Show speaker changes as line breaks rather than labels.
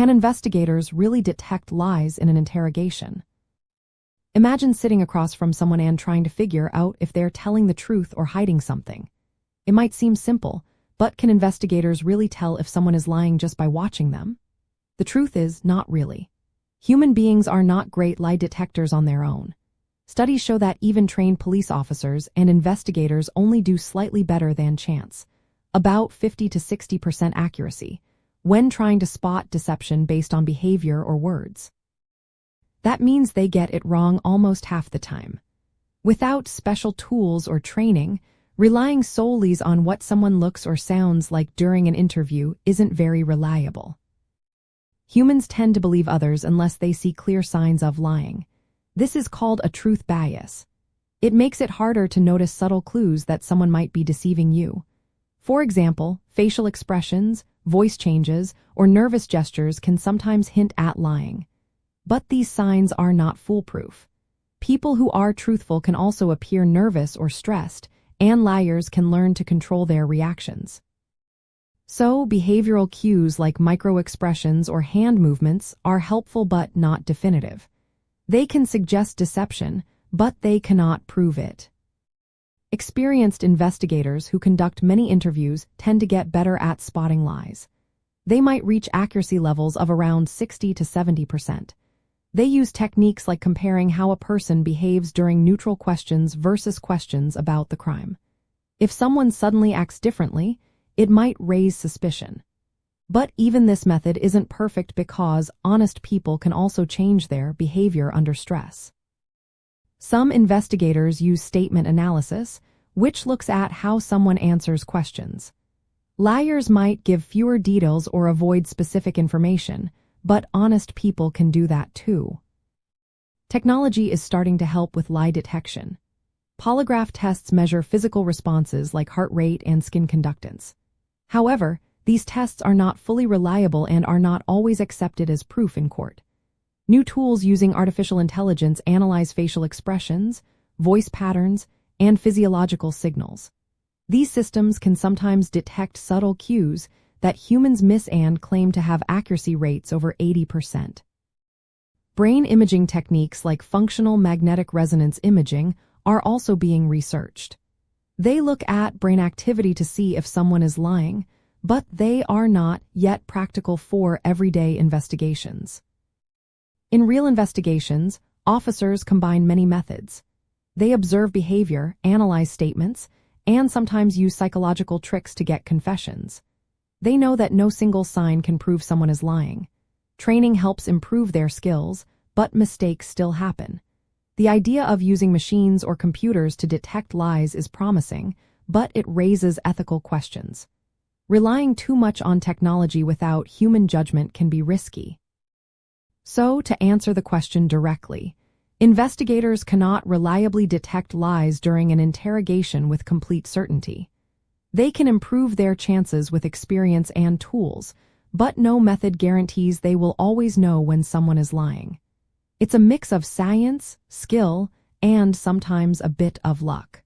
Can investigators really detect lies in an interrogation? Imagine sitting across from someone and trying to figure out if they're telling the truth or hiding something. It might seem simple, but can investigators really tell if someone is lying just by watching them? The truth is, not really. Human beings are not great lie detectors on their own. Studies show that even trained police officers and investigators only do slightly better than chance, about 50 to 60% accuracy, when trying to spot deception based on behavior or words. That means they get it wrong almost half the time. Without special tools or training, relying solely on what someone looks or sounds like during an interview isn't very reliable. Humans tend to believe others unless they see clear signs of lying. This is called a truth bias. It makes it harder to notice subtle clues that someone might be deceiving you. For example, facial expressions, voice changes, or nervous gestures can sometimes hint at lying. But these signs are not foolproof. People who are truthful can also appear nervous or stressed, and liars can learn to control their reactions. So, behavioral cues like micro-expressions or hand movements are helpful but not definitive. They can suggest deception, but they cannot prove it. Experienced investigators who conduct many interviews tend to get better at spotting lies. They might reach accuracy levels of around 60 to 70%. They use techniques like comparing how a person behaves during neutral questions versus questions about the crime. If someone suddenly acts differently, it might raise suspicion. But even this method isn't perfect because honest people can also change their behavior under stress. Some investigators use statement analysis, which looks at how someone answers questions. Liars might give fewer details or avoid specific information, but honest people can do that too. Technology is starting to help with lie detection. Polygraph tests measure physical responses like heart rate and skin conductance. However, these tests are not fully reliable and are not always accepted as proof in court. New tools using artificial intelligence analyze facial expressions, voice patterns, and physiological signals. These systems can sometimes detect subtle cues that humans miss and claim to have accuracy rates over 80%. Brain imaging techniques like functional magnetic resonance imaging are also being researched. They look at brain activity to see if someone is lying, but they are not yet practical for everyday investigations. In real investigations, officers combine many methods. They observe behavior, analyze statements, and sometimes use psychological tricks to get confessions. They know that no single sign can prove someone is lying. Training helps improve their skills, but mistakes still happen. The idea of using machines or computers to detect lies is promising, but it raises ethical questions. Relying too much on technology without human judgment can be risky. So, to answer the question directly, investigators cannot reliably detect lies during an interrogation with complete certainty. They can improve their chances with experience and tools, but no method guarantees they will always know when someone is lying. It's a mix of science, skill, and sometimes a bit of luck.